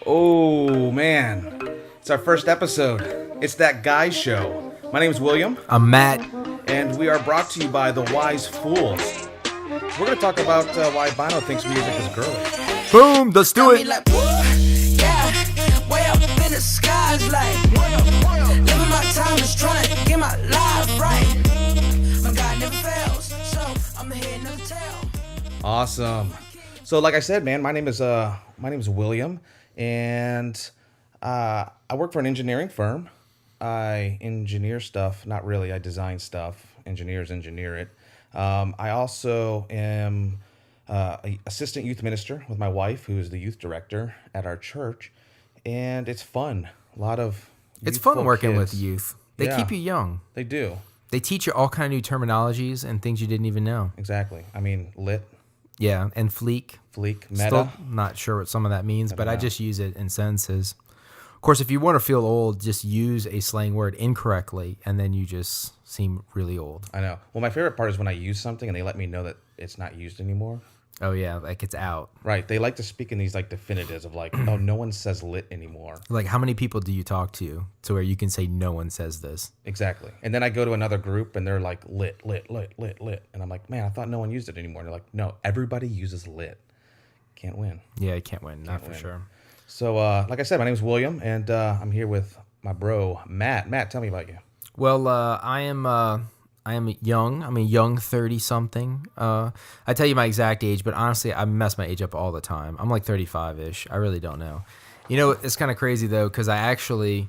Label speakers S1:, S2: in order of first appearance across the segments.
S1: Oh, man. It's our first episode. It's That Guy Show. My name is William.
S2: I'm Matt.
S1: And we are brought to you by The Wise Fools. We're going to talk about why Bono thinks music is girly.
S2: Boom, let's do it.
S3: Like, yeah, way up in the skies, like, living my time is trying to get my life right. My God never fails, so I'm the head, never tail.
S1: Awesome. So, like I said, man, my name is William, and I work for an engineering firm. I engineer stuff. Not really. I design stuff. Engineers engineer it. I also am an assistant youth minister with my wife, who is the youth director at our church, and it's fun. A lot of
S2: It's fun working
S1: kids.
S2: with youth. They keep you young.
S1: They do.
S2: They teach you all kind of new terminologies and things you didn't even know.
S1: Exactly. I mean, lit,
S2: Yeah, and fleek.
S1: meta.
S2: Still not sure what some of that means, but I just use it in sentences. Of course, if you want to feel old, just use a slang word incorrectly, and then you just seem really old.
S1: I know. Well, my favorite part is when I use something and they let me know that it's not used anymore.
S2: Oh, yeah, like it's out.
S1: Right. They like to speak in these like definitives of like, oh, no one says lit anymore.
S2: Like, how many people do you talk to where you can say no one says this?
S1: Exactly. And then I go to another group and they're like lit. And I'm like, man, I thought no one used it anymore. And they're like, no, everybody uses lit. Can't win.
S2: Yeah, you can't win. Not for
S1: win.
S2: sure.
S1: So, like I said, my name is William, and I'm here with my bro, Matt. Matt, tell me about you.
S2: Well, I am young. I'm a young 30-something. I tell you my exact age, but honestly, I mess my age up all the time. I'm like 35-ish. I really don't know. You know, it's kind of crazy, though, because I actually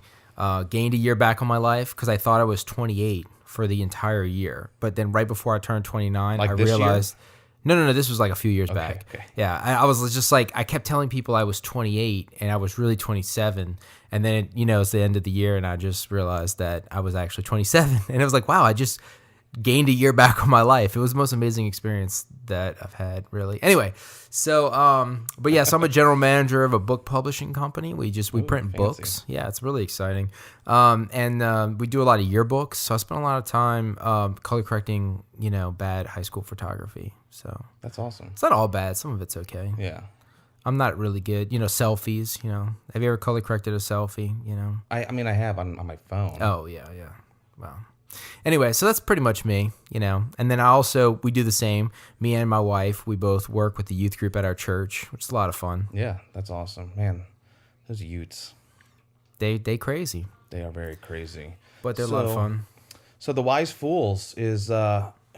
S2: gained a year back on my life because I thought I was 28 for the entire year. But then right before I turned 29,
S1: Like
S2: I
S1: this
S2: realized...
S1: year?
S2: No, this was like a few years back.
S1: Okay.
S2: Yeah, I was just like, I kept telling people I was 28 and I was really 27. And then, it's the end of the year and I just realized that I was actually 27. And it was like, wow, I just gained a year back on my life. It was the most amazing experience that I've had, really. Anyway, so, but yeah, so I'm a general manager of a book publishing company. We print
S1: fancy.
S2: books. Yeah, it's really exciting. And we do a lot of yearbooks. So I spend a lot of time color correcting, bad high school photography. So
S1: That's awesome.
S2: it's not all bad. Some of it's okay.
S1: Yeah.
S2: I'm not really good. Selfies, Have you ever color corrected a selfie,
S1: I mean, I have on my phone.
S2: Oh, yeah. Wow. Anyway, so that's pretty much me, And then we do the same. Me and my wife, we both work with the youth group at our church, which is a lot of fun.
S1: Yeah, that's awesome. Man, those Utes,
S2: They crazy,
S1: they are very crazy.
S2: but they're a lot of fun.
S1: So The Wise Fools is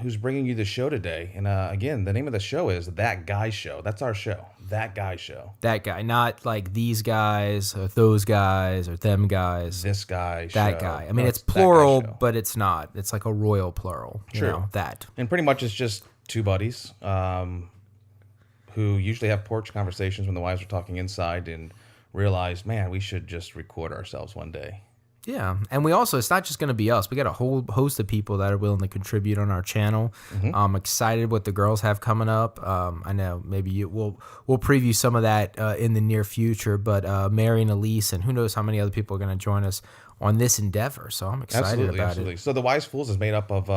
S1: who's bringing you the show today. And again, the name of the show is That Guy Show. That's our show, That Guy Show.
S2: That guy, not like these guys or those guys or them guys.
S1: This guy
S2: That
S1: show.
S2: guy. I mean,
S1: No,
S2: it's
S1: That Guy
S2: plural,
S1: Show.
S2: but it's not. It's like a royal plural.
S1: True.
S2: That.
S1: And pretty much it's just two buddies who usually have porch conversations when the wives are talking inside and realize, man, we should just record ourselves one day.
S2: Yeah, and it's not just going to be us. We got a whole host of people that are willing to contribute on our channel. I'm excited what the girls have coming up. I know maybe we'll preview some of that in the near future, but Mary and Elise and who knows how many other people are going to join us on this endeavor. So I'm excited about it.
S1: So The Wise Fools is made up of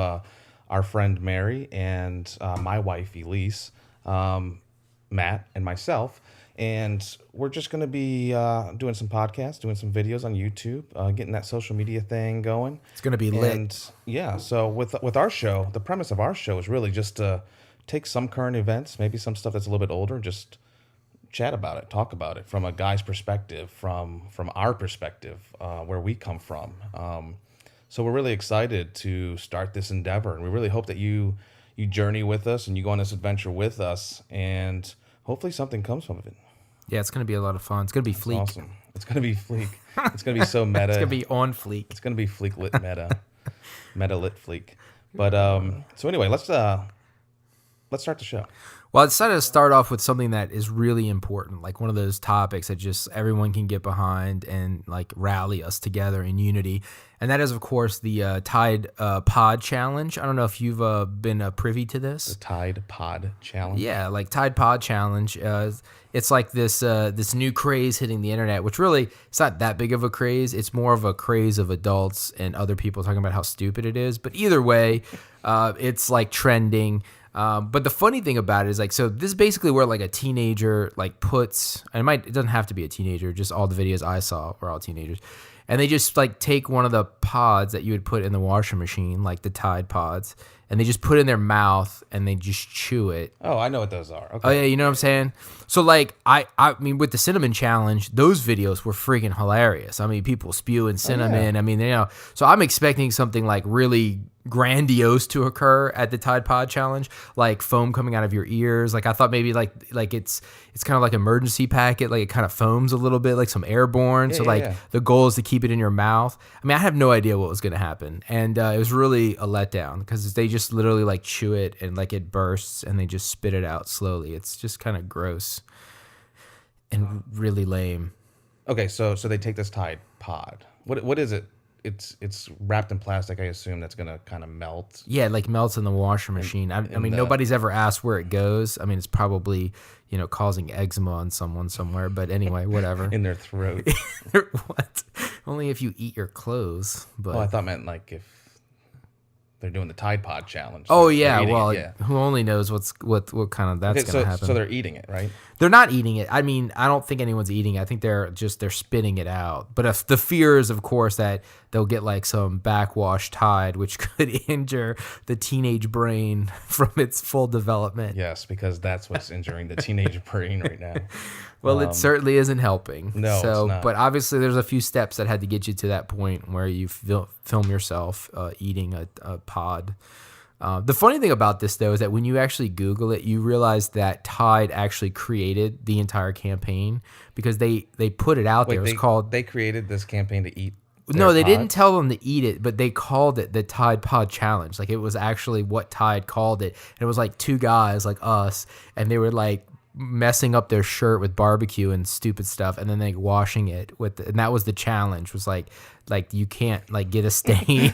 S1: our friend Mary and my wife Elise, Matt, and myself. And we're just going to be doing some podcasts, doing some videos on YouTube, getting that social media thing going.
S2: It's going to be lit.
S1: And yeah, so with our show, the premise of our show is really just to take some current events, maybe some stuff that's a little bit older, just chat about it, talk about it from a guy's perspective, from our perspective, where we come from. So we're really excited to start this endeavor, and we really hope that you journey with us and you go on this adventure with us, and hopefully something comes from it.
S2: Yeah, it's going to be a lot of fun. It's going to be
S1: It's
S2: fleek.
S1: awesome. It's going to be fleek. It's going to be so meta.
S2: It's going to be on fleek.
S1: It's going to be fleek lit meta. Meta lit fleek. But so anyway, let's start the show.
S2: Well, I decided to start off with something that is really important, like one of those topics that just everyone can get behind and like rally us together in unity. And that is, of course, the Tide Pod Challenge. I don't know if you've been privy to this.
S1: The Tide Pod Challenge.
S2: Yeah, like Tide Pod Challenge. It's like this new craze hitting the internet, which really, it's not that big of a craze. It's more of a craze of adults and other people talking about how stupid it is. But either way, it's like trending. But the funny thing about it is like, so this is basically where like a teenager like puts, and it doesn't have to be a teenager, just all the videos I saw were all teenagers. And they just like take one of the pods that you would put in the washing machine, like the Tide pods, and they just put it in their mouth and they just chew it.
S1: Oh, I know what those are. Okay.
S2: Oh yeah, you know what I'm saying? So like I mean with the cinnamon challenge, those videos were freaking hilarious. I mean people spewing cinnamon. I mean, you know, so I'm expecting something like really grandiose to occur at the Tide Pod challenge, like foam coming out of your ears. Like I thought maybe like it's kind of like emergency packet, like it kind of foams a little bit, like some airborne. The goal is to keep it in your mouth. I mean, I have no idea what was going to happen, and it was really a letdown because they just literally like chew it and like it bursts and they just spit it out slowly. It's just kind of gross and really lame.
S1: Okay, so they take this Tide Pod. What is it? It's wrapped in plastic, I assume, that's gonna kind of melt.
S2: Yeah, it like melts in the washer machine. I mean, nobody's ever asked where it goes. I mean, it's probably, you know, causing eczema on someone somewhere. But anyway, whatever.
S1: In their throat.
S2: What? Only if you eat your clothes. But
S1: I thought meant like if they're doing the Tide Pod challenge.
S2: Oh yeah, well, who only knows what kind of that's gonna happen.
S1: So they're eating it, right?
S2: They're not eating it. I mean, I don't think anyone's eating it. I think they're spitting it out. But if the fear is, of course, that they'll get like some backwash Tide, which could injure the teenage brain from its full development.
S1: Yes, because that's what's injuring the teenage brain right now.
S2: Well, it certainly isn't helping.
S1: No, it's not.
S2: But obviously there's a few steps that had to get you to that point where you film yourself eating a pod. The funny thing about this, though, is that when you actually Google it, you realize that Tide actually created the entire campaign because they put it out there. It was called...
S1: They created this campaign to eat
S2: No, they
S1: pod?
S2: didn't tell them to eat it, but they called it the Tide Pod Challenge. Like, it was actually what Tide called it. And it was like two guys like us, and they were like messing up their shirt with barbecue and stupid stuff, and then like washing it with and that was the challenge, was like you can't like get a stain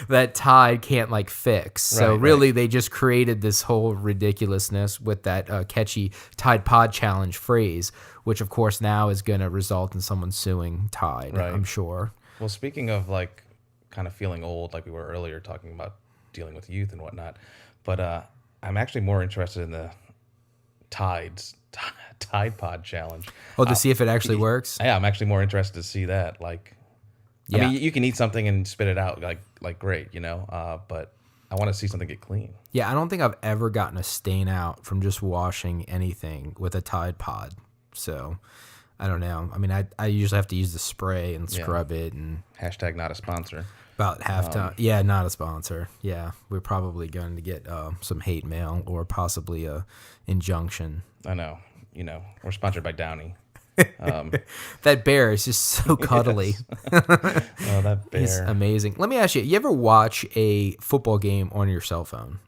S2: that Tide can't like fix. So really they just created this whole ridiculousness with that catchy Tide Pod Challenge phrase, which of course now is going to result in someone suing Tide, I'm sure. Well,
S1: speaking of like kind of feeling old, like we were earlier talking about dealing with youth and whatnot, but I'm actually more interested in the Tide Pod Challenge.
S2: Oh, to see if it actually works?
S1: Yeah, I'm actually more interested to see that. Like, I mean, you can eat something and spit it out, like great, you know. But I want to see something get clean.
S2: Yeah, I don't think I've ever gotten a stain out from just washing anything with a Tide Pod. So, I don't know. I mean, I usually have to use the spray and scrub it. And
S1: hashtag not a sponsor.
S2: About halftime. Yeah, not a sponsor. Yeah, we're probably going to get some hate mail or possibly a injunction.
S1: I know. You know, we're sponsored by Downy.
S2: That bear is just so cuddly.
S1: Oh, that bear.
S2: He's amazing. Let me ask you ever watch a football game on your cell phone?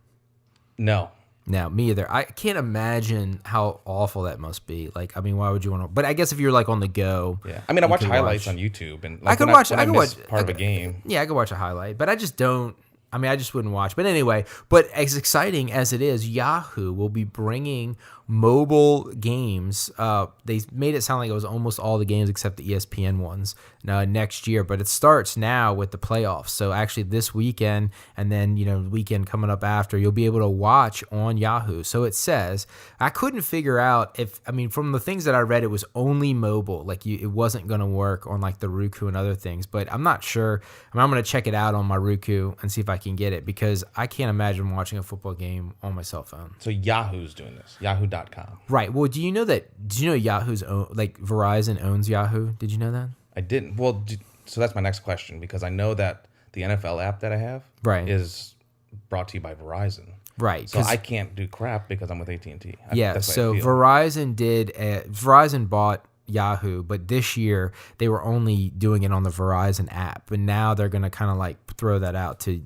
S1: No.
S2: No, me either. I can't imagine how awful that must be. Like, I mean, why would you want to? But I guess if you're like on the go,
S1: I mean, I watch highlights on YouTube, and like,
S2: I could watch
S1: part of a game.
S2: Yeah, I could watch a highlight, but I just don't. I mean, I just wouldn't watch. But anyway, but as exciting as it is, Yahoo will be bringing mobile games. They made it sound like it was almost all the games except the ESPN ones next year. But it starts now with the playoffs. So actually this weekend and then, you know, the weekend coming up after, you'll be able to watch on Yahoo. So it says, I couldn't figure out from the things that I read, it was only mobile. Like it wasn't going to work on like the Roku and other things. But I'm not sure. I mean, I'm going to check it out on my Roku and see if I can get it, because I can't imagine watching a football game on my cell phone.
S1: So Yahoo's doing this. Yahoo.com.
S2: Right. Well, did you know Yahoo's like Verizon owns Yahoo? Did you know that?
S1: I didn't. Well, so that's my next question, because I know that the NFL app that I have is brought to you by Verizon.
S2: Right.
S1: So I can't do crap because I'm with AT&T.
S2: Yeah. So Verizon bought Yahoo, but this year they were only doing it on the Verizon app, but now they're going to kind of like throw that out to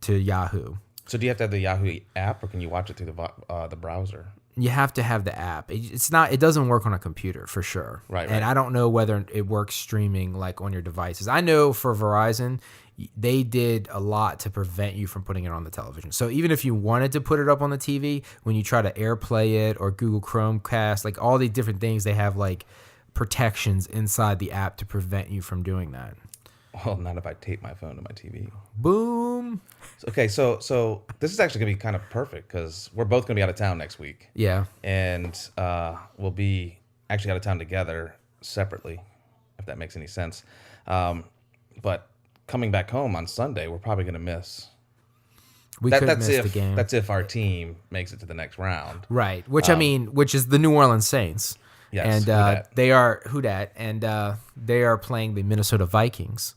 S2: Yahoo. So
S1: do you have to have the Yahoo app, or can you watch it through the browser?
S2: You have to have the app. It doesn't work on a computer for sure.
S1: Right.
S2: And I don't know whether it works streaming like on your devices. I know for Verizon, they did a lot to prevent you from putting it on the television. So even if you wanted to put it up on the TV, when you try to AirPlay it or Google Chromecast, like all these different things, they have like protections inside the app to prevent you from doing that.
S1: Well, not if I tape my phone to my TV.
S2: Boom. him.
S1: Okay, so this is actually gonna be kind of perfect because we're both gonna be out of town next week,
S2: Yeah.
S1: and we'll be actually out of town together separately, if that makes any sense. But coming back home on Sunday, we're probably gonna miss.
S2: We could
S1: That's
S2: miss
S1: if
S2: the game.
S1: that's if our team makes it to the next round.
S2: Right. Which which is the New Orleans Saints.
S1: Yes,
S2: And
S1: who dat?
S2: they are who dat, and they are playing the Minnesota Vikings,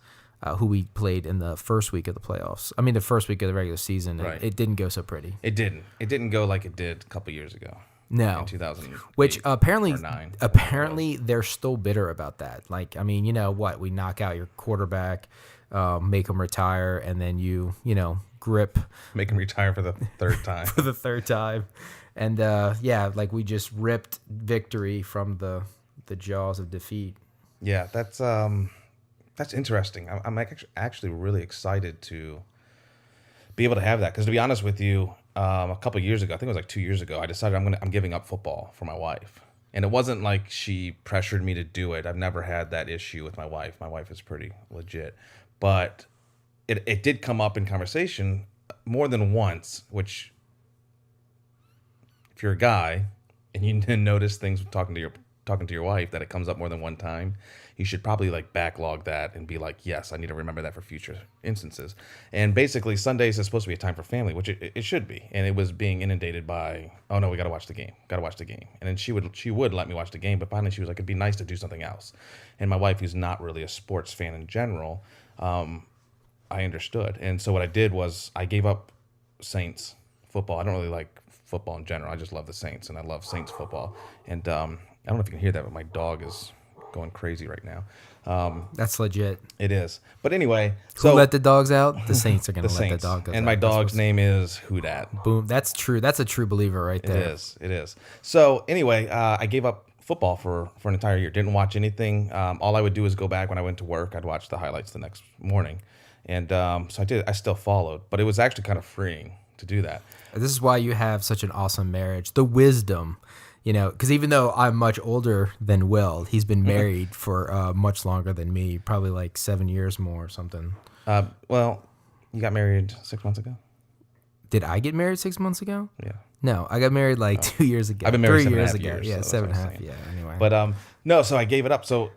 S2: who we played in the first week of the playoffs. I mean, the first week of the regular season. And
S1: Right.
S2: it didn't go so pretty.
S1: It didn't go like it did a couple years ago.
S2: No.
S1: In 2000.
S2: Which apparently,
S1: or 9,
S2: they're still bitter about that. Like, I mean, you know what? We knock out your quarterback, make him retire, and then you grip
S1: make him retire for the third time.
S2: for the third time. And yeah, like we just ripped victory from the jaws of defeat.
S1: Yeah, that's interesting. I'm actually really excited to be able to have that because, to be honest with you, a couple of years ago, I think it was like 2 years ago, I decided I'm giving up football for my wife, and it wasn't like she pressured me to do it. I've never had that issue with my wife. My wife is pretty legit, but it did come up in conversation more than once. Which, if you're a guy and you notice things talking to your wife that it comes up more than one time, you should probably like backlog that and be like, yes, I need to remember that for future instances. And basically, Sundays is supposed to be a time for family, which it should be. And it was being inundated by, oh no, we got to watch the game. And then she would let me watch the game, but finally she was like, it'd be nice to do something else. And my wife, who's not really a sports fan in general, I understood. And so what I did was I gave up Saints football. I don't really like football in general. I just love the Saints, and I love Saints football. And I don't know if you can hear that, but my dog is going crazy right now.
S2: That's legit.
S1: It is. But anyway,
S2: Who let the dogs out? The Saints are going
S1: the
S2: to let
S1: Saints.
S2: the dog out.
S1: And my dog's name is Who Dat.
S2: Boom. That's true. That's a true believer right there.
S1: It is. So anyway, I gave up football for an entire year. Didn't watch anything. All I would do is go back when I went to work. I'd watch the highlights the next morning. And so I did. I still followed. But it was actually kind of freeing to do that.
S2: This is why you have such an awesome marriage. The wisdom, because even though I'm much older than Will, he's been married for much longer than me, probably like 7 years more or something.
S1: Well, you got married 6 months ago?
S2: Did I get married 6 months ago?
S1: Yeah.
S2: No, I got married like 2 years ago.
S1: I've been married
S2: 3
S1: 7.5
S2: years ago.
S1: years,
S2: Yeah,
S1: so that's
S2: 7.5.
S1: what I'm
S2: Yeah, anyway.
S1: But no, so I gave it up. So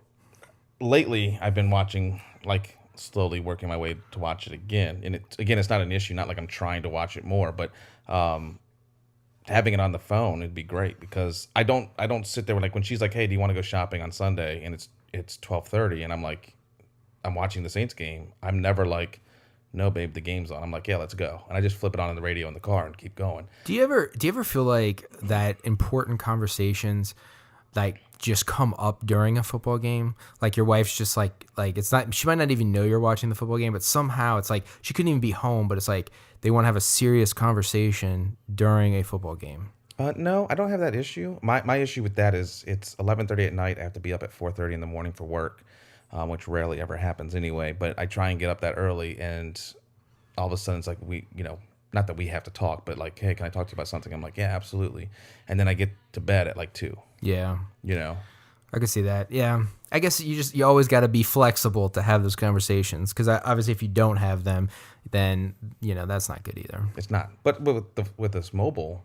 S1: lately I've been watching, like slowly working my way to watch it again. And it's not an issue, not like I'm trying to watch it more, but having it on the phone it'd be great because I don't sit there like when she's like, hey, do you want to go shopping on Sunday? And it's 12:30 and I'm like, I'm watching the Saints game. I'm never like, no babe, the game's on. I'm like, yeah, let's go. And I just flip it on the radio in the car and keep going.
S2: Do you ever feel like that important conversations like just come up during a football game? Like your wife's just like it's not, she might not even know you're watching the football game, but somehow it's like she couldn't even be home, but it's like they want to have a serious conversation during a football game.
S1: No, I don't have that issue. My issue with that is it's 11:30 at night. I have to be up at 4:30 in the morning for work, which rarely ever happens anyway. But I try and get up that early, and all of a sudden it's like not that we have to talk, but like, hey, can I talk to you about something? I'm like, yeah, absolutely. And then I get to bed at like 2.
S2: Yeah.
S1: I
S2: could see that. Yeah. I guess you always got to be flexible to have those conversations because obviously if you don't have them, then, that's not good either.
S1: It's not. But with this mobile,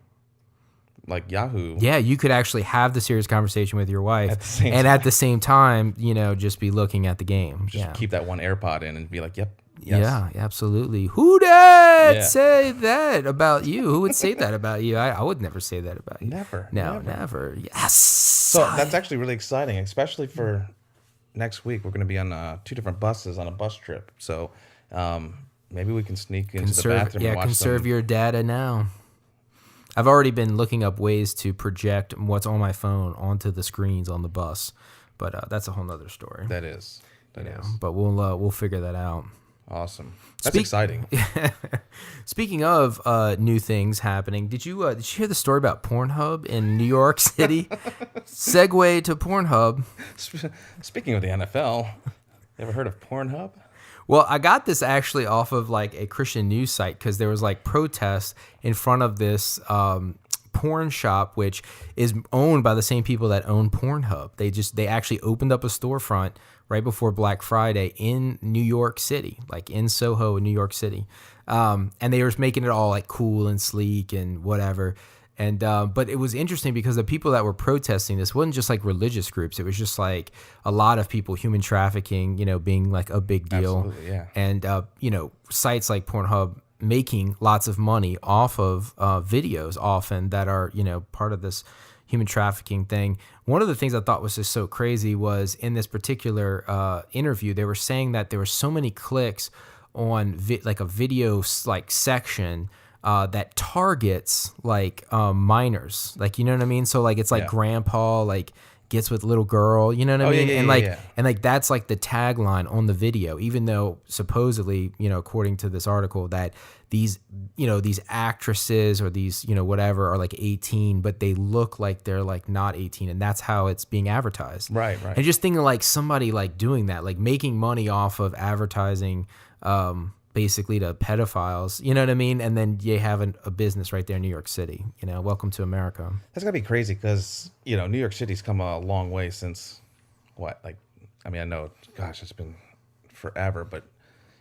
S1: like Yahoo.
S2: Yeah, you could actually have the serious conversation with your wife at the same time, just be looking at the game.
S1: Just keep that one AirPod in and be like, yep. Yes.
S2: Yeah, absolutely. Who did say that about you? Who would say that about you? I would never say that about you.
S1: Never.
S2: No, never. Yes.
S1: So that's actually really exciting, especially for next week. We're going to be on 2 different buses on a bus trip. So maybe we can sneak into the bathroom and watch
S2: conserve your data now. I've already been looking up ways to project what's on my phone onto the screens on the bus, but that's a whole nother story.
S1: That is.
S2: But we'll figure that out.
S1: Awesome. That's exciting.
S2: Speaking of new things happening, did you hear the story about Pornhub in New York City? Segue to Pornhub.
S1: Speaking of the NFL, you ever heard of Pornhub?
S2: Well, I got this actually off of like a Christian news site because there was like protests in front of this porn shop, which is owned by the same people that own Pornhub. They actually opened up a storefront right before Black Friday in New York City, like in Soho in New York City. And they were making it all like cool and sleek and whatever. And but it was interesting because the people that were protesting this wasn't just like religious groups. It was just like a lot of people, human trafficking, being like a big deal.
S1: Absolutely, yeah.
S2: And sites like Pornhub making lots of money off of videos often that are part of this human trafficking thing. One of the things I thought was just so crazy was in this particular interview, they were saying that there were so many clicks on like a video like section that targets like minors, like, you know what I mean? So like it's like grandpa like gets with little girl, you know what I mean? And like that's like the tagline on the video, even though supposedly, according to this article, that these actresses or these, whatever are like 18, but they look like they're like not 18, and that's how it's being advertised.
S1: Right.
S2: And just thinking like somebody like doing that, like making money off of advertising basically to pedophiles, you know what I mean? And then you have a business right there in New York City, welcome to America.
S1: That's gotta be crazy because, New York City's come a long way since I know, gosh, it's been forever, but,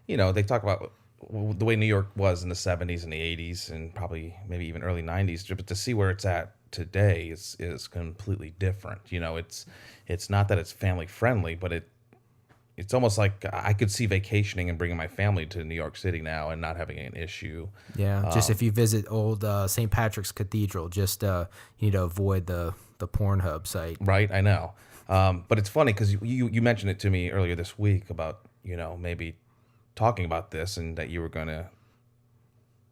S1: they talk about the way New York was in the 70s and the 80s and probably maybe even early 90s, but to see where it's at today is completely different. It's not that it's family friendly, but it's almost like I could see vacationing and bringing my family to New York City now and not having an issue.
S2: Yeah, just if you visit old St. Patrick's Cathedral, just you need to avoid the Pornhub site.
S1: Right, I know. But it's funny because you mentioned it to me earlier this week about, maybe talking about this and that you were going to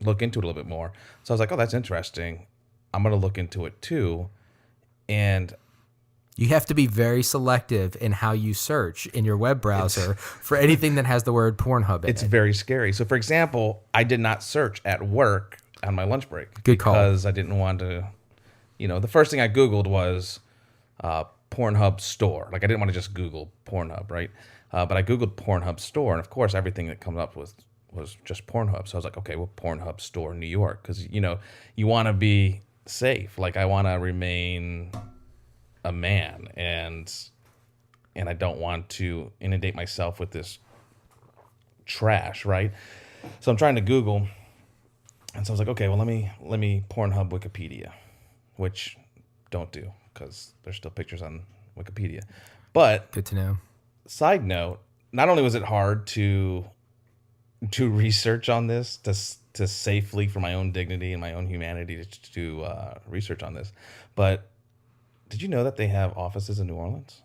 S1: look into it a little bit more. So I was like, oh, that's interesting. I'm going to look into it too. And
S2: you have to be very selective in how you search in your web browser for anything that has the word Pornhub in it.
S1: It's very scary. So, for example, I did not search at work on my lunch break.
S2: Good call.
S1: Because I didn't want to, the first thing I Googled was Pornhub store. Like, I didn't want to just Google Pornhub, right? But I Googled Pornhub store, and of course, everything that comes up was just Pornhub. So I was like, okay, well, Pornhub store, New York. Because, you want to be safe. Like, I want to remain a man, and I don't want to inundate myself with this trash, right? So I'm trying to Google, and so I was like, okay, well, let me Pornhub Wikipedia, which don't do because there's still pictures on Wikipedia. But
S2: good to know.
S1: Side note, not only was it hard to research on this, to safely, for my own dignity and my own humanity, to research on this, but did you know that they have offices in New Orleans?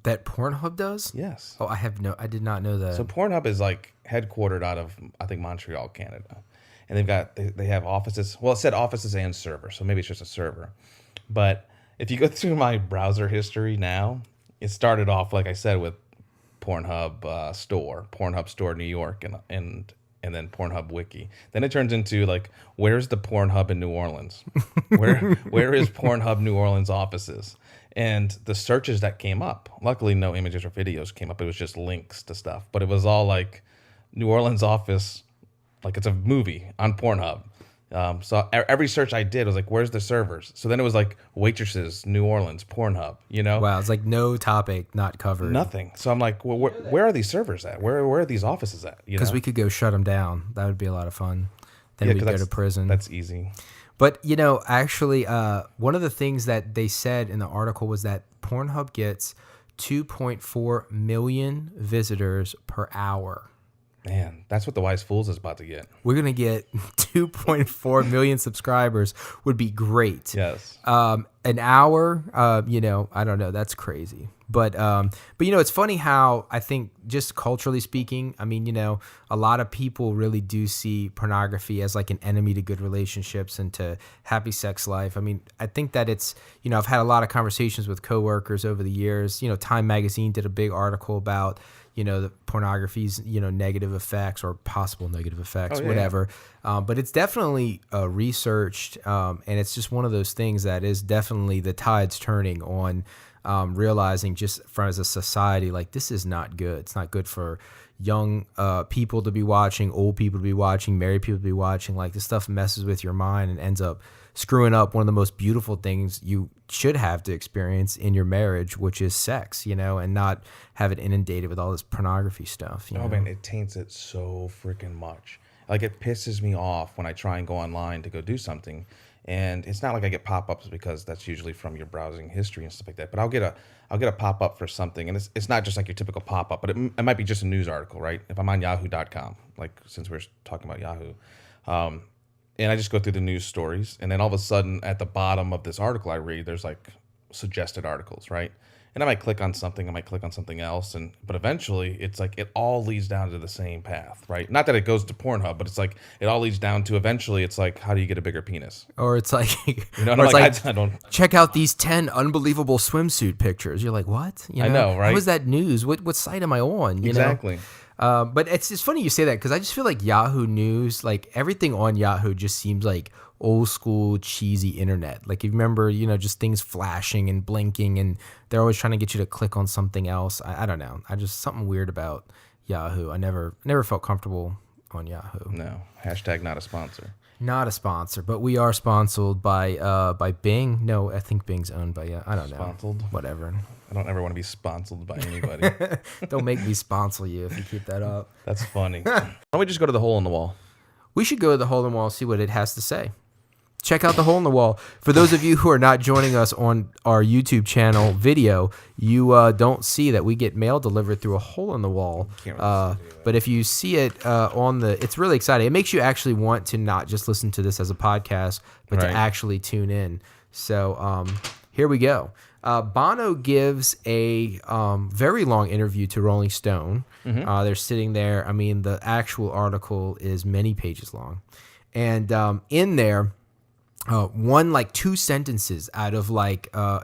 S2: That Pornhub does?
S1: Yes.
S2: Oh, I did not know that.
S1: So Pornhub is like headquartered out of, I think, Montreal, Canada. And they have offices. Well, it said offices and server, so maybe it's just a server. But if you go through my browser history now, it started off, like I said, with Pornhub store New York, and then Pornhub Wiki. Then it turns into like, where's the Pornhub in New Orleans? Where is Pornhub New Orleans offices? And the searches that came up, luckily no images or videos came up. It was just links to stuff. But it was all like New Orleans office, like it's a movie on Pornhub. So every search I did was like, where's the servers? So then it was like waitresses, New Orleans, Pornhub,
S2: Wow, it's like no topic not covered.
S1: Nothing. So I'm like, well, where are these servers at? Where are these offices at?
S2: Because we could go shut them down. That would be a lot of fun. Then we'd go to prison.
S1: That's easy.
S2: But, actually, one of the things that they said in the article was that Pornhub gets 2.4 million visitors per hour.
S1: Man, that's what the Wise Fools is about to get.
S2: We're going to get 2.4 million subscribers would be great.
S1: Yes.
S2: An hour, I don't know. That's crazy. But it's funny how I think just culturally speaking, I mean, a lot of people really do see pornography as like an enemy to good relationships and to happy sex life. I mean, I think that it's, I've had a lot of conversations with coworkers over the years. Time Magazine did a big article about, the pornography's, negative effects or possible negative effects, whatever. But it's definitely researched, and it's just one of those things that is definitely the tide's turning on, realizing just as a society, like this is not good. It's not good for young people to be watching, old people to be watching, married people to be watching. Like this stuff messes with your mind and ends up screwing up one of the most beautiful things you should have to experience in your marriage, which is sex, and not have it inundated with all this pornography stuff.
S1: Man, it taints it so freaking much. Like it pisses me off when I try and go online to go do something, and it's not like I get pop-ups because that's usually from your browsing history and stuff like that. But I'll get a pop-up for something, and it's not just like your typical pop-up, but it might be just a news article, right? If I'm on Yahoo.com, like since we're talking about Yahoo, and I just go through the news stories, and then all of a sudden at the bottom of this article I read, there's like suggested articles, right? And I might click on something, I might click on something else, but eventually it's like it all leads down to the same path, right? Not that it goes to Pornhub, but it's like it all leads down to eventually it's like, how do you get a bigger penis?
S2: Or it's like,
S1: You know, and
S2: or
S1: I'm
S2: it's
S1: like,
S2: like
S1: I don't.
S2: check out these 10 unbelievable swimsuit pictures. You're like, what? You
S1: I know, right?
S2: How is that news? What site am I on? You
S1: Exactly.
S2: know? But it's funny you say that because I just feel like Yahoo News, like everything on Yahoo just seems like old school cheesy internet. Like you remember, just things flashing and blinking, and they're always trying to get you to click on something else. I don't know. I just something weird about Yahoo. I never felt comfortable on Yahoo.
S1: No. Hashtag not a sponsor.
S2: Not a sponsor, but we are sponsored by Bing. No, I think Bing's owned by I don't know.
S1: Sponsored?
S2: Whatever.
S1: I don't ever want to be sponsored by anybody.
S2: Don't make me sponsor you if you keep that up.
S1: That's funny. Why don't we just go to the hole in the wall?
S2: We should go to the hole in the wall and see what it has to say. Check out the hole in the wall. For those of you who are not joining us on our YouTube channel video, you don't see that we get mail delivered through a hole in the wall.
S1: Can't really see
S2: But if you see it it's really exciting. It makes you actually want to not just listen to this as a podcast, but to
S1: Right.
S2: actually tune in. So here we go. Bono gives a very long interview to Rolling Stone. They're sitting there. I mean, the actual article is many pages long. And in there, one 2 sentences out of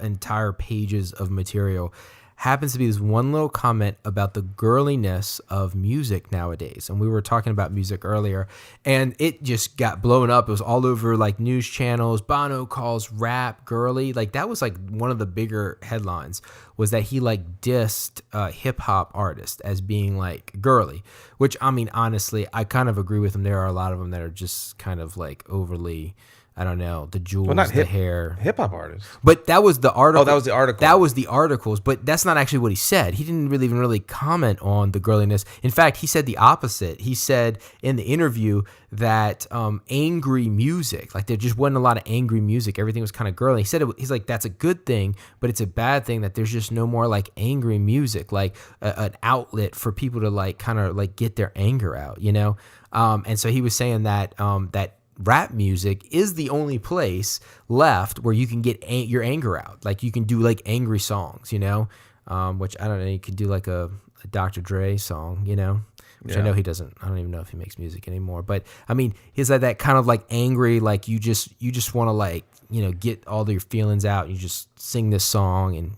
S2: entire pages of material happens to be this one little comment about the girliness of music nowadays. And we were talking about music earlier, and it just got blown up. It was all over news channels. Bono calls rap girly. That was one of the bigger headlines, was that he dissed hip hop artists as being girly, which I mean, honestly, I kind of agree with him. There are a lot of them that are just kind of overly, I don't know, the jewels, the hair.
S1: Hip hop artists.
S2: But that was the article.
S1: Oh, that was the article.
S2: That was the articles, but that's not actually what he said. He didn't even really comment on the girliness. In fact, he said the opposite. He said in the interview that angry music, there just wasn't a lot of angry music. Everything was kind of girly. He said he's like, that's a good thing, but it's a bad thing that there's just no more angry music, an outlet for people to kind of get their anger out, And so he was saying that that rap music is the only place left where you can get your anger out. You can do angry songs, which I don't know. You could do a Dr. Dre song, which I know he doesn't. I don't even know if he makes music anymore. But I mean, he's that kind of angry, you just want to get all your feelings out. You just sing this song, and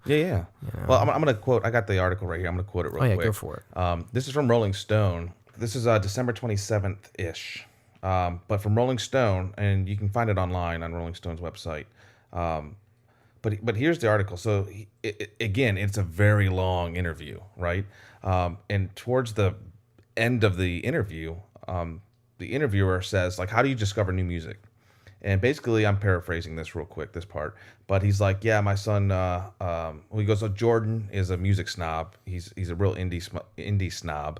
S1: Yeah. Well, I'm gonna quote. I got the article right here. I'm gonna quote it real quick.
S2: Go for it.
S1: This is from Rolling Stone. This is December 27th ish. But from Rolling Stone, and you can find it online on Rolling Stone's website. But here's the article. So again, it's a very long interview, right? And towards the end of the interview, the interviewer says, how do you discover new music? And basically, I'm paraphrasing this real quick, this part. But he's like, yeah, my son. He goes, so Jordan is a music snob. He's a real indie snob.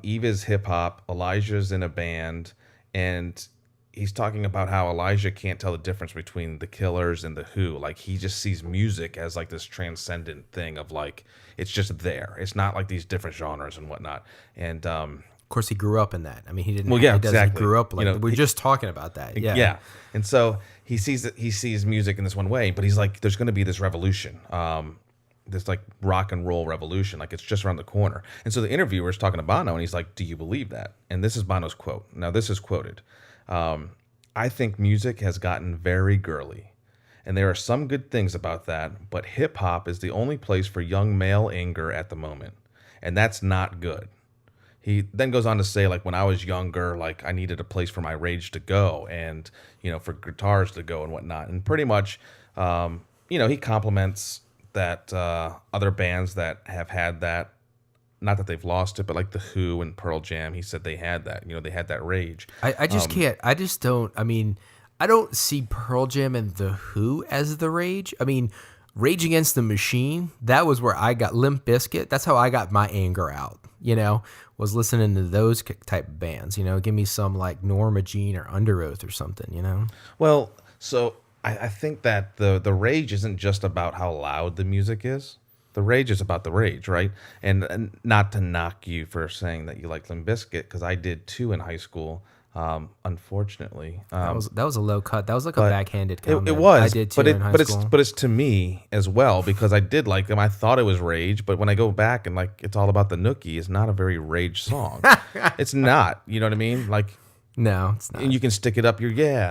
S1: Eve is hip hop. Elijah's in a band. And he's talking about how Elijah can't tell the difference between the Killers and the Who. He just sees music as this transcendent thing of it's just there. It's not these different genres and whatnot. And
S2: Of course, he grew up in that. I mean, he didn't.
S1: Well, yeah,
S2: he doesn't-
S1: exactly.
S2: He grew up we're just talking about that. Yeah.
S1: And so he sees music in this one way, but he's like, there's going to be this revolution. This rock and roll revolution, it's just around the corner. And so the interviewer is talking to Bono, and he's like, do you believe that? And this is Bono's quote. Now, this is quoted. I think music has gotten very girly, and there are some good things about that, but hip hop is the only place for young male anger at the moment, and that's not good. He then goes on to say, when I was younger, I needed a place for my rage to go, and for guitars to go and whatnot. And pretty much, he compliments that other bands that have had that, not that they've lost it, but the Who and Pearl Jam, he said they had that, they had that rage.
S2: I just can't. I just don't. I mean, I don't see Pearl Jam and the Who as the rage. I mean, Rage Against the Machine, that was where I got Limp Bizkit. That's how I got my anger out, was listening to those type of bands. Give me some like Norma Jean or Under Oath or something.
S1: Well, so I think that the rage isn't just about how loud the music is. The rage is about the rage, right? And not to knock you for saying that you like Limp Bizkit, because I did too in high school. Unfortunately,
S2: that was a low cut. That was like a backhanded comment.
S1: It was.
S2: I did too in high school.
S1: But it's to me as well, because I did like them. I thought it was rage, but when I go back and like it's all about the nookie, it's not a very rage song. It's not. You know what I mean? Like.
S2: No, it's not.
S1: And you can stick it up your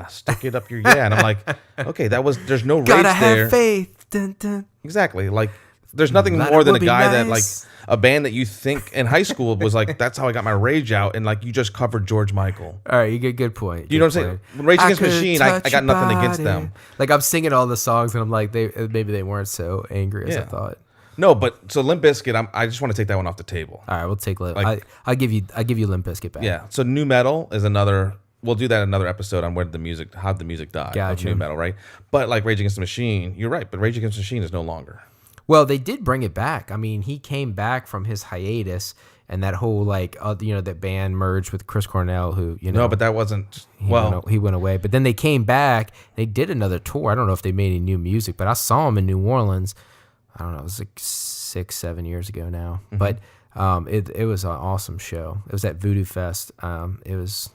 S1: stick it up your and I'm like, okay, there's no rage
S2: Gotta have
S1: there.
S2: faith. Dun, dun.
S1: Exactly. Like, there's nothing
S2: That
S1: more than a
S2: would be
S1: guy that, like,
S2: nice.
S1: a band that you think in high school was like, that's how I got my rage out, and like you just covered George Michael.
S2: All right, you get good point.
S1: You know what I'm saying? When Rage Against the Machine, I got nothing against them.
S2: Like, I'm singing all the songs, and I'm like, maybe they weren't so angry as I thought.
S1: No, but so Limp Bizkit, I just want to take that one off the table.
S2: All right, we'll take I'll give you Limp Bizkit back.
S1: Yeah. So nu metal is another. We'll do that in another episode on how the music died.
S2: Gotcha.
S1: Of nu metal, right? But like Rage Against the Machine, you're right. But Rage Against the Machine is no longer.
S2: Well, they did bring it back. I mean, he came back from his hiatus, and that whole that band merged with Chris Cornell, who
S1: No, but that wasn't.
S2: He went away. But then they came back. They did another tour. I don't know if they made any new music, but I saw them in New Orleans. I don't know. It was like 6-7 years ago now. Mm-hmm. But it was an awesome show. It was at Voodoo Fest. It was.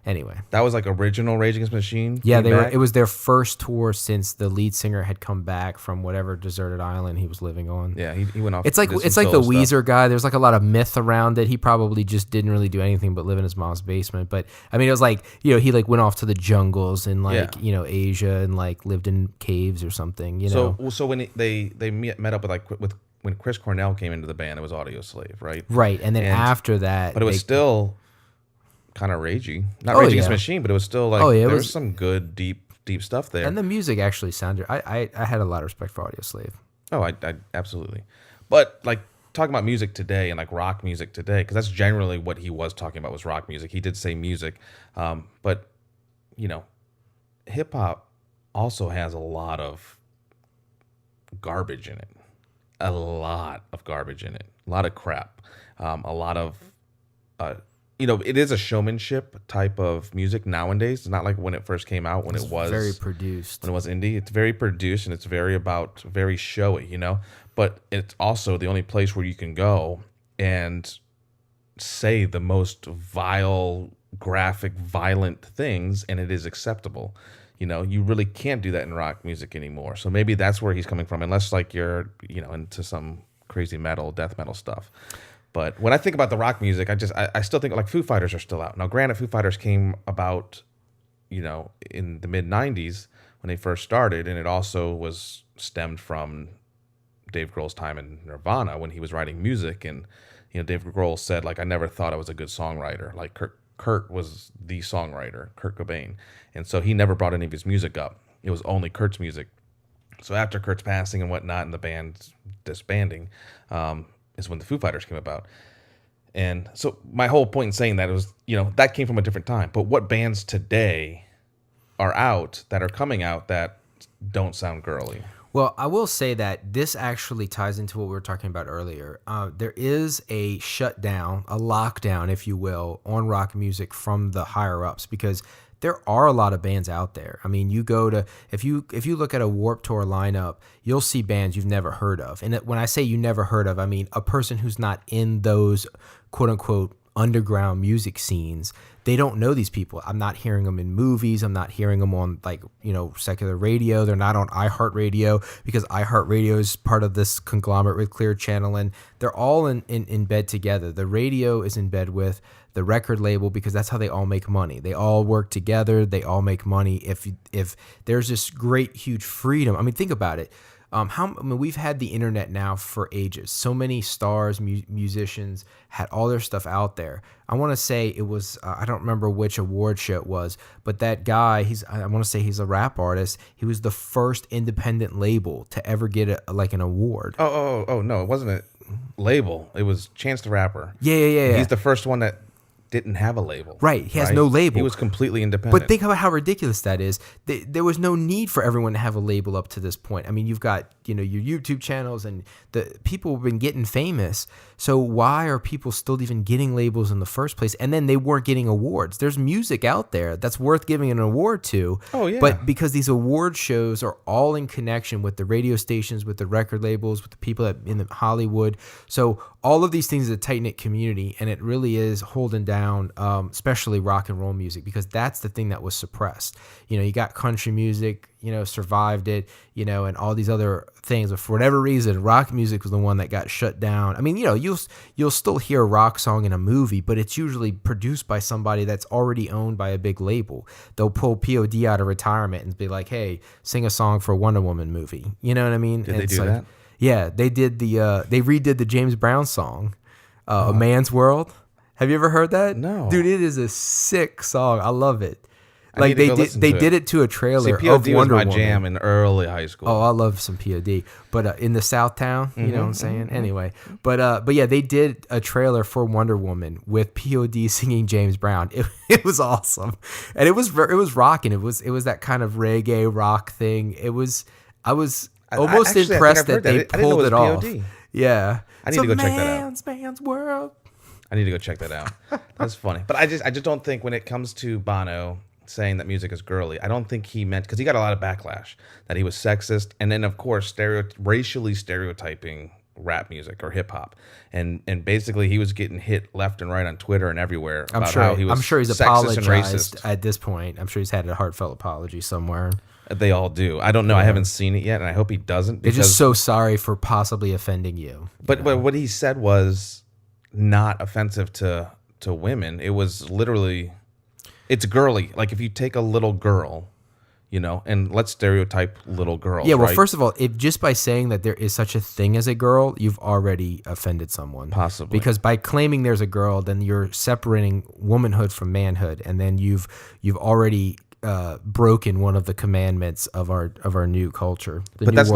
S2: Anyway,
S1: that was like original Rage Against the Machine.
S2: Yeah, it was their first tour since the lead singer had come back from whatever deserted island he was living on.
S1: Yeah, he went off.
S2: It's like the Weezer guy. There's like a lot of myth around it. He probably just didn't really do anything but live in his mom's basement. But I mean, it was like he like went off to the jungles in Asia and like lived in caves or something.
S1: So when they met up with when Chris Cornell came into the band, it was Audio Slave, right?
S2: Right, and then after that,
S1: but it was still kind of ragey, not Rage Against the Machine, but it was still like there was some good deep stuff there,
S2: and the music actually sounded. I had a lot of respect for Audio Slave.
S1: Oh, I absolutely, but like talking about music today and like rock music today, because that's generally what he was talking about was rock music. He did say music, but hip hop also has a lot of garbage in it, a lot of crap, a lot of. It is a showmanship type of music nowadays. It's not like when it first came out, when it was
S2: very produced.
S1: When it was indie, it's very produced and it's very showy, But it's also the only place where you can go and say the most vile, graphic, violent things, and it is acceptable. You really can't do that in rock music anymore. So maybe that's where he's coming from, unless like you're, into some crazy metal, death metal stuff. But when I think about the rock music, I still think like Foo Fighters are still out. Now, granted, Foo Fighters came about, in the mid-'90s when they first started, and it also was stemmed from Dave Grohl's time in Nirvana when he was writing music. And, Dave Grohl said, like, I never thought I was a good songwriter. Like, Kurt was the songwriter, Kurt Cobain. And so he never brought any of his music up. It was only Kurt's music. So after Kurt's passing and whatnot and the band disbanding, is when the Foo Fighters came about. And so my whole point in saying that was, that came from a different time. But what bands today are coming out that don't sound girly?
S2: Well, I will say that this actually ties into what we were talking about earlier. There is a shutdown, a lockdown, if you will, on rock music from the higher ups, because there are a lot of bands out there. I mean, you go to if you look at a Warped Tour lineup, you'll see bands you've never heard of. And when I say you never heard of, I mean a person who's not in those quote unquote underground music scenes. They don't know these people. I'm not hearing them in movies. I'm not hearing them on secular radio. They're not on iHeartRadio because iHeartRadio is part of this conglomerate with Clear Channel, and they're all in bed together. The radio is in bed with the record label because that's how they all make money. They all work together. They all make money. If there's this great, huge freedom, I mean, think about it. We've had the internet now for ages. So many stars, musicians had all their stuff out there. I want to say it was, I don't remember which award show it was, but that guy, I want to say he's a rap artist. He was the first independent label to ever get an award.
S1: Oh, no, it wasn't a label. It was Chance the Rapper.
S2: Yeah.
S1: He's the first one that didn't have a label.
S2: Right. He has no label.
S1: He was completely independent.
S2: But think about how ridiculous that is. There was no need for everyone to have a label up to this point. I mean, you've got, your YouTube channels and the people have been getting famous. So why are people still even getting labels in the first place? And then they weren't getting awards. There's music out there that's worth giving an award to.
S1: Oh, yeah.
S2: But because these award shows are all in connection with the radio stations, with the record labels, with the people in Hollywood. So all of these things is a tight-knit community, and it really is holding down, especially rock and roll music, because that's the thing that was suppressed. You got country music, survived it, and all these other things. But for whatever reason, rock music was the one that got shut down. I mean, you'll still hear a rock song in a movie, but it's usually produced by somebody that's already owned by a big label. They'll pull POD out of retirement and be like, hey, sing a song for a Wonder Woman movie. You know what I mean?
S1: Did they do that?
S2: Yeah, they did they redid the James Brown song, A Man's World. Have you ever heard that?
S1: No.
S2: Dude, it is a sick song. I love it.
S1: They
S2: did it to a trailer
S1: POD
S2: of Wonder
S1: was my
S2: Woman.
S1: jam in early high school.
S2: Oh, I love some POD. But in the South Town, you know what I'm saying? Anyway, but yeah, they did a trailer for Wonder Woman with POD singing James Brown. It was awesome. And it was rocking. It was that kind of reggae rock thing. I was almost impressed that they pulled it off.
S1: POD.
S2: Yeah.
S1: I need to go check that out.
S2: Man's world.
S1: I need to go check that out. That's funny. But I just don't think when it comes to Bono saying that music is girly, I don't think he meant, because he got a lot of backlash that he was sexist, and then of course racially stereotyping rap music or hip hop, and basically he was getting hit left and right on Twitter and everywhere about how he was
S2: I'm sure he's
S1: sexist and
S2: apologized
S1: racist.
S2: at this point. I'm sure he's had a heartfelt apology somewhere.
S1: They all do. I don't know. I haven't seen it yet, and I hope he doesn't.
S2: They're just so sorry for possibly offending you.
S1: But what he said was not offensive to women. It was literally, it's girly. Like if you take a little girl, and let's stereotype little girls.
S2: Yeah, well,
S1: right?
S2: first of all, if just by saying that there is such a thing as a girl, you've already offended someone.
S1: Possibly.
S2: Because by claiming there's a girl, then you're separating womanhood from manhood, and then you've already broken one of the commandments of our new culture.
S1: But that's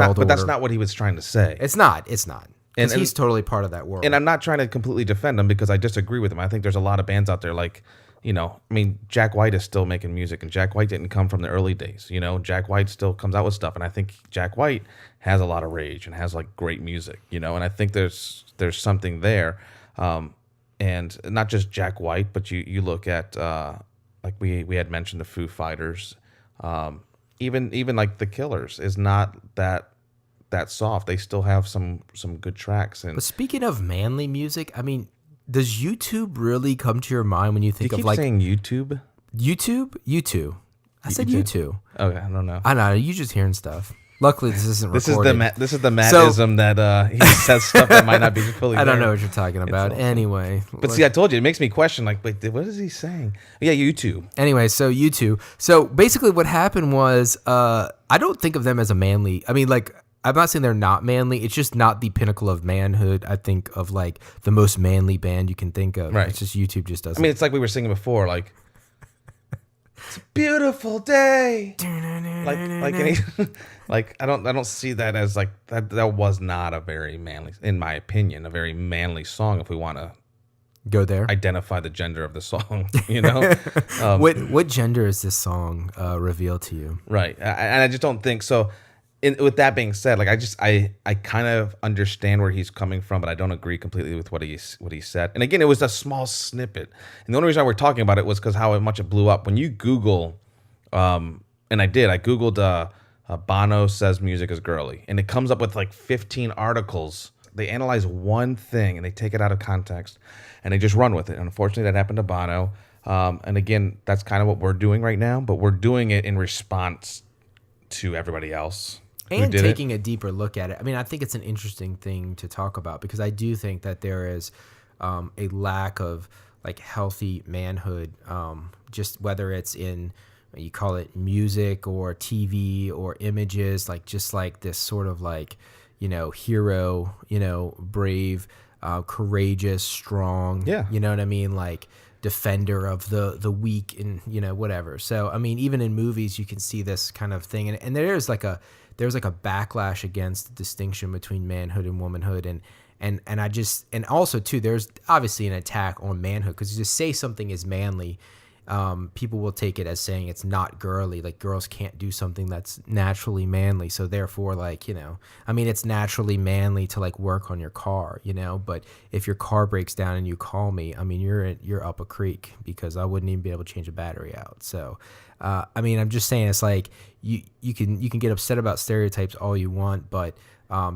S1: not what he was trying to say.
S2: It's not. And he's totally part of that world.
S1: And I'm not trying to completely defend him because I disagree with him. I think there's a lot of bands out there like, Jack White is still making music, and Jack White didn't come from the early days. Jack White still comes out with stuff, and I think Jack White has a lot of rage and has like great music, and I think there's something there. And not just Jack White, but you look at like we had mentioned the Foo Fighters, even like the Killers is not that soft. They still have some good tracks. And
S2: but speaking of manly music, I mean, does YouTube really come to your mind when you think
S1: you keep
S2: of like
S1: saying YouTube?
S2: YouTube. I said YouTube.
S1: Okay, I don't know.
S2: I know you're just hearing stuff. Luckily, this isn't
S1: This
S2: recorded.
S1: is the Mattism that he says stuff that might not be fully.
S2: I don't
S1: there.
S2: know what you're talking about.
S1: awesome.
S2: Anyway,
S1: But see, I told you, it makes me question. Like, wait, what is he saying? Yeah, YouTube.
S2: Anyway, so YouTube. So basically, what happened was, I don't think of them as a manly. I mean, like, I'm not saying they're not manly. It's just not the pinnacle of manhood. I think of like the most manly band you can think of.
S1: Right.
S2: It's just YouTube just doesn't.
S1: I mean, it's like we were singing before. Like, it's a beautiful day. Like I don't see that as like that. That was not a very manly, in my opinion, a very manly song. If we want to
S2: go there,
S1: identify the gender of the song,
S2: what gender is this song revealed to you?
S1: Right, and I just don't think so. With that being said, like I kind of understand where he's coming from, but I don't agree completely with what he said. And again, it was a small snippet, and the only reason why we're talking about it was because how much it blew up. When you Google, and I googled Bono says music is girly, and it comes up with like 15 articles. They analyze one thing and they take it out of context, and they just run with it. And unfortunately, that happened to Bono. And again, that's kind of what we're doing right now, but we're doing it in response to everybody else.
S2: And taking a deeper look at it. I mean, I think it's an interesting thing to talk about because I do think that there is a lack of like healthy manhood, just whether it's in, you call it music or TV or images, like just like this sort of like, hero, brave, courageous, strong, you know what I mean? Like defender of the weak and, whatever. So, I mean, even in movies, you can see this kind of thing. And there's like a backlash against the distinction between manhood and womanhood. And I just, and also too, there's obviously an attack on manhood, because you just say something is manly, people will take it as saying it's not girly, like girls can't do something that's naturally manly, so therefore, like, you know, I mean, it's naturally manly to like work on your car, you know, but if your car breaks down and you call me, I mean, you're up a creek, because I wouldn't even be able to change a battery out. So I mean, I'm just saying, it's like you can get upset about stereotypes all you want, but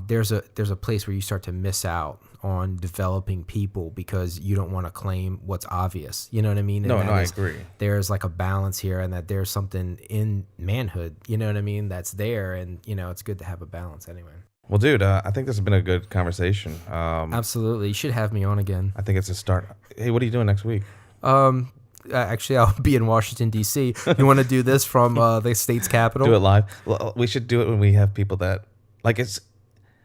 S2: there's a place where you start to miss out on developing people, because you don't want to claim what's obvious. You know what I mean?
S1: No, I agree.
S2: There's like a balance here, and that there's something in manhood, you know what I mean, that's there, and, you know, it's good to have a balance anyway.
S1: Well, dude, I think this has been a good conversation.
S2: Absolutely. You should have me on again.
S1: I think it's a start. Hey, what are you doing next week?
S2: Actually, I'll be in Washington, D.C. You want to do this from the state's capital?
S1: Do it live. Well, we should do it when we have people that, like, it's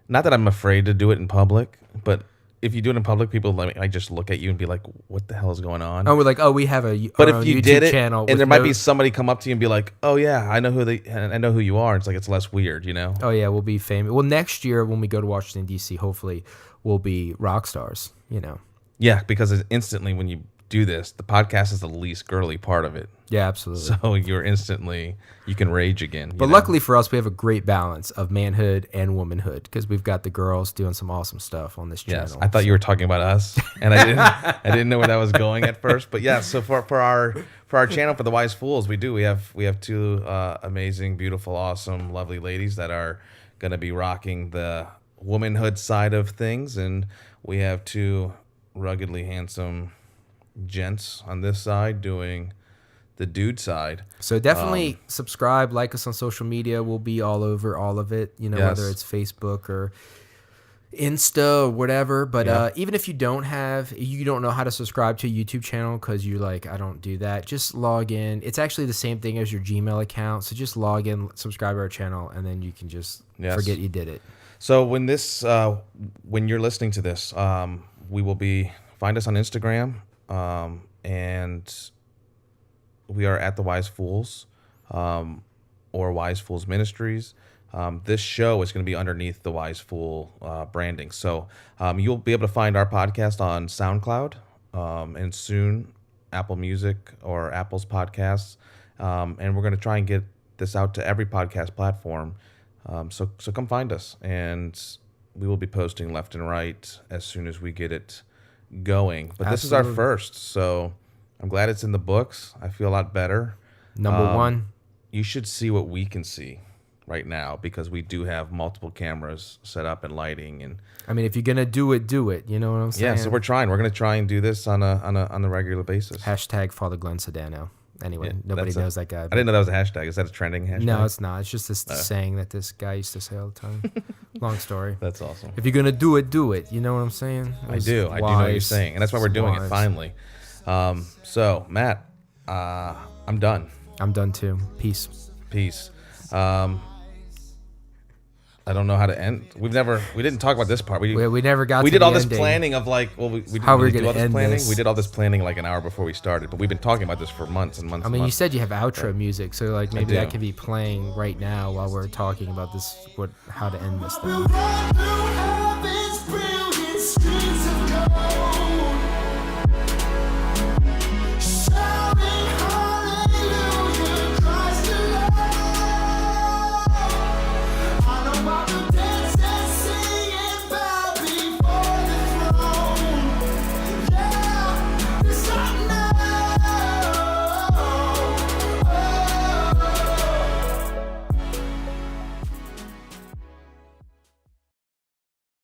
S1: not that I'm afraid to do it in public, but if you do it in public, people like just look at you and be like, "What the hell is going on?"
S2: Oh, we're like, we have a
S1: but if you
S2: YouTube
S1: did it,
S2: channel,
S1: and there might be somebody come up to you and be like, "Oh yeah, I know who you are." It's like, it's less weird, you know?
S2: Oh yeah, we'll be famous. Well, next year when we go to Washington D.C., hopefully we'll be rock stars, you know.
S1: Yeah, because instantly when you do this, the podcast is the least girly part of it.
S2: Yeah, absolutely.
S1: So you can rage again.
S2: But luckily for us, we have a great balance of manhood and womanhood, because we've got the girls doing some awesome stuff on this channel.
S1: Yes, I thought you were talking about us, and I didn't know where that was going at first. But yeah, so for our channel, for the Wise Fools, we have two amazing, beautiful, awesome, lovely ladies that are going to be rocking the womanhood side of things, and we have two ruggedly handsome gents on this side doing the dude side.
S2: So definitely subscribe, like us on social media. We'll be all over all of it, you know,
S1: yes.
S2: whether it's Facebook or Insta or whatever. But even if you don't know how to subscribe to a YouTube channel because you're like, I don't do that, just log in. It's actually the same thing as your Gmail account. So just log in, subscribe to our channel, and then you can just forget you did it.
S1: So when you're listening to this, find us on Instagram. And we are at the Wise Fools, or Wise Fools Ministries. This show is going to be underneath the Wise Fool branding. So you'll be able to find our podcast on SoundCloud, and soon Apple Music or Apple's podcasts. And we're going to try and get this out to every podcast platform. So come find us, and we will be posting left and right as soon as we get it going. But This is our first, so I'm glad it's in the books. I feel a lot better.
S2: Number one.
S1: You should see what we can see right now, because we do have multiple cameras set up and lighting. And
S2: I mean, if you're gonna do it, you know what I'm saying?
S1: Yeah, so we're going to try and do this on a regular basis.
S2: Hashtag Father Glenn Sedano. Anyway, nobody knows that guy.
S1: I didn't know that was a hashtag. Is that a trending hashtag?
S2: No, it's not. It's just this saying that this guy used to say all the time. Long story.
S1: That's awesome.
S2: If you're gonna do it. You know what I'm saying?
S1: I do know what you're saying, and that's why we're doing it finally. So Matt, I'm done.
S2: I'm done too. Peace.
S1: I don't know how to end. We didn't talk about this part. We
S2: never got.
S1: We
S2: to
S1: did all
S2: the
S1: this
S2: ending.
S1: planning of like, well, we
S2: how we're
S1: do
S2: gonna
S1: all this
S2: end
S1: planning.
S2: this.
S1: We did all this planning like an hour before we started, but we've been talking about this for months and months.
S2: I mean, you said you have outro music, so like maybe
S1: do.
S2: that could be playing right now while we're talking about this. How to end this thing.
S3: We'll run through heaven's bridge.